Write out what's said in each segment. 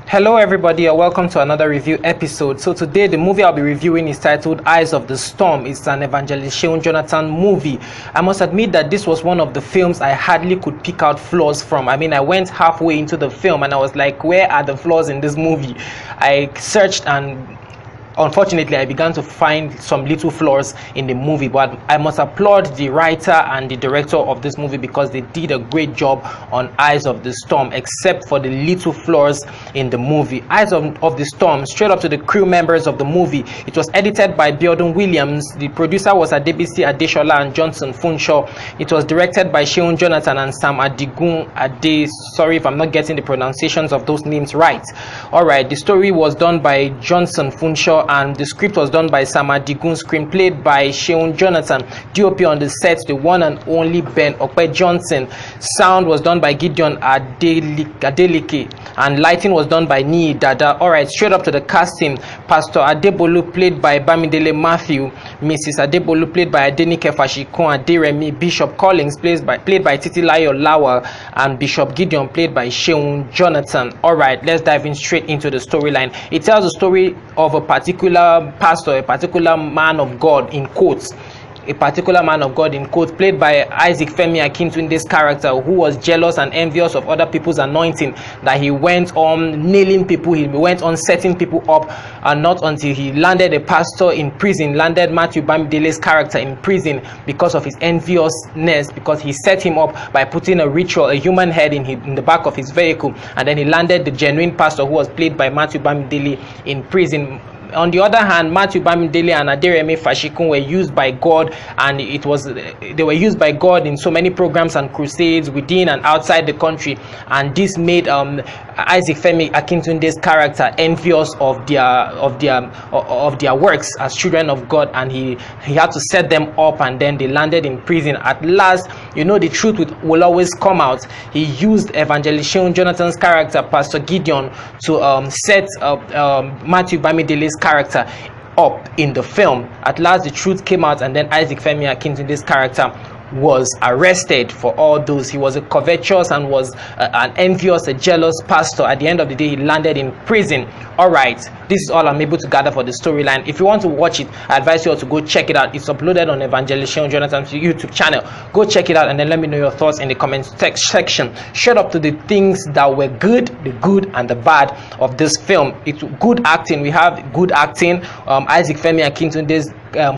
Hello everybody and welcome to another review episode. So today the movie I'll be reviewing is titled Eyes of the Storm. It's an Evangelist Seun movie. I must admit that this was one of the films I hardly could pick out flaws from. I mean, I went halfway into the film and I was like, where are the flaws in this movie? I searched and unfortunately, I began to find some little flaws in the movie, but I must applaud the writer and the director of this movie because they did a great job on Eyes of the Storm, except for the little flaws in the movie. Eyes of the Storm, straight up to the crew members of the movie. It was edited by Biodun Williams. The producer was Adebisi Adeshola and Johnson Funshaw. It was directed by Seun Jonathan and Sam Adigun Ade. Sorry if I'm not getting the pronunciations of those names right. Alright, the story was done by Johnson Funshaw and the script was done by Sam Adigun, screenplayed by Seun Jonathan, DOP on the set, the one and only Ben Okpe Johnson. Sound was done by Gideon Adeleke, and lighting was done by Nii Dada. Alright, straight up to the casting. Pastor Adebolu, played by Bamidele Matthew. Mrs. Adebolu, played by Adenike Fashikun Aderemi. Bishop Collins, played by Titilayo Lawal, and Bishop Gideon, played by Seun Jonathan. Alright, let's dive in straight into the storyline. It tells the story of a particular pastor, a particular man of God in quotes, played by Isaac Femi Akintunde's character, who was jealous and envious of other people's anointing, that he went on nailing people, he went on setting people up, and not until he landed a pastor in prison, landed Matthew Bamidele's character in prison because of his enviousness, because he set him up by putting a ritual, a human head in the back of his vehicle, and then he landed the genuine pastor, who was played by Matthew Bamidele, in prison. On the other hand, Matthew Bamidele and Aderemi Fashikun were used by God, and they were used by God in so many programs and crusades within and outside the country, and this made Isaac Femi Akintunde's character envious of their works as children of God, and he had to set them up, and then they landed in prison. At last, you know, the truth will always come out. He used Evangelist Seun Jonathan's character, Pastor Gideon, to set Matthew Bamidele's character up in the film. At last the truth came out, and then Isaac Femi Akintunde's character was arrested for all those. He was a covetous and was an envious, a jealous pastor. At the end of the day, he landed in prison. Alright, this is all I'm able to gather for the storyline. If you want to watch it, I advise you all to go check it out. It's uploaded on Evangelist Seun Jonathan's YouTube channel. Go check it out and then let me know your thoughts in the comment section. Shut up to the things that were good, the good and the bad of this film. It's good acting. We have good acting. Isaac Femi Akintunde's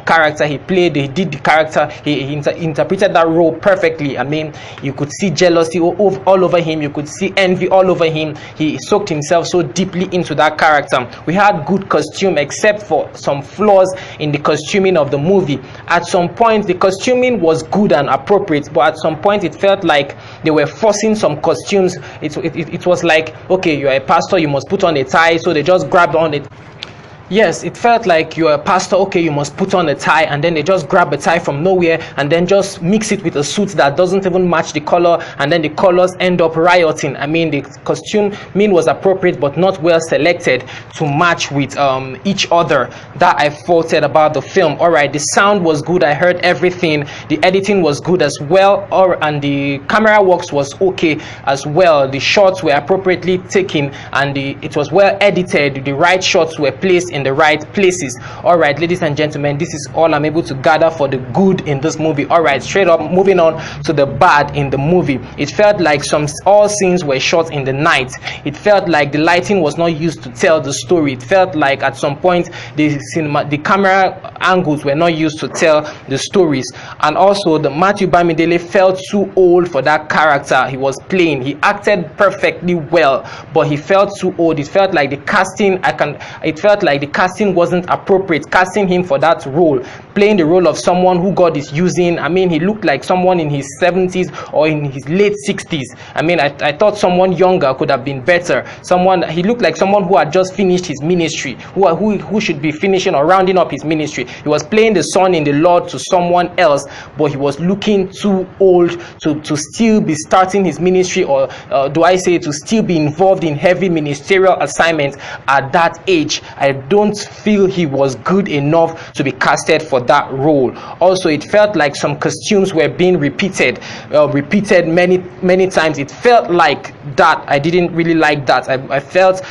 character he did the character, he interpreted that role perfectly. I mean, you could see jealousy all over him, you could see envy all over him. He soaked himself so deeply into that character. We had good costume, except for some flaws in the costuming of the movie. At some point the costuming was good and appropriate, but at some point it felt like they were forcing some costumes. It was like, okay, you're a pastor, you must put on a tie, so they just grabbed on it. Yes, it felt like you're a pastor, okay, you must put on a tie, and then they just grab a tie from nowhere and then just mix it with a suit that doesn't even match the color, and then the colors end up rioting. I mean, the costume was appropriate but not well selected to match with each other. That I faulted about the film. Alright, the sound was good, I heard everything. The editing was good as well, and the camera works was okay as well. The shots were appropriately taken, and it was well edited. The right shots were placed in the right places. Alright, ladies and gentlemen, this is all I'm able to gather for the good in this movie. Alright, straight up moving on to the bad in the movie. It felt like all scenes were shot in the night. It felt like the lighting was not used to tell the story. It felt like at some point the camera angles were not used to tell the stories. And also the Matthew Bamidele felt too old for that character he was playing. He acted perfectly well, but he felt too old. It felt like the casting wasn't appropriate, casting him for that role, playing the role of someone who God is using. I mean, he looked like someone in his 70s or in his late 60s. I mean, I thought someone younger could have been better. He looked like someone who had just finished his ministry, who should be finishing or rounding up his ministry. He was playing the son in the Lord to someone else, but he was looking too old to still be starting his ministry, or do I say to still be involved in heavy ministerial assignments at that age. I don't don't feel he was good enough to be casted for that role. Also, it felt like some costumes were being repeated many times. It felt like that. I didn't really like that. I felt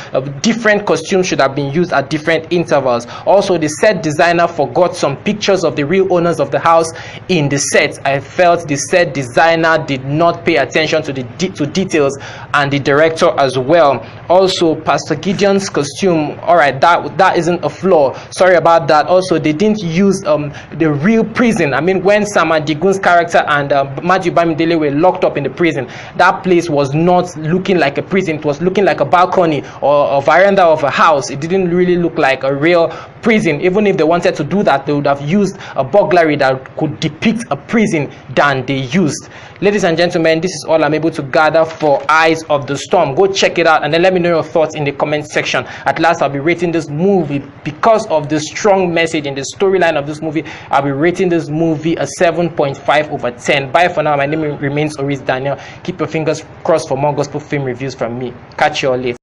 different costumes should have been used at different intervals. Also, the set designer forgot some pictures of the real owners of the house in the set. I felt the set designer did not pay attention to details, and the director as well. Also, Pastor Gideon's costume, all right, that isn't a flaw. Sorry about that. Also, they didn't use the real prison. I mean, when Sam Adigun's character and Matthew Bamidele were locked up in the prison, that place was not looking like a prison. It was looking like a balcony or a veranda of a house. It didn't really look like a real prison. Even if they wanted to do that, they would have used a burglary that could depict a prison than they used. Ladies and gentlemen, this is all I'm able to gather for Eyes of the Storm. Go check it out and then let me know your thoughts in the comment section. At last, I'll be rating this movie because of the strong message in the storyline of this movie. I'll be rating this movie a 7.5 over 10. Bye for now. My name remains Oris Daniel. Keep your fingers crossed for more gospel film reviews from me. Catch you all later.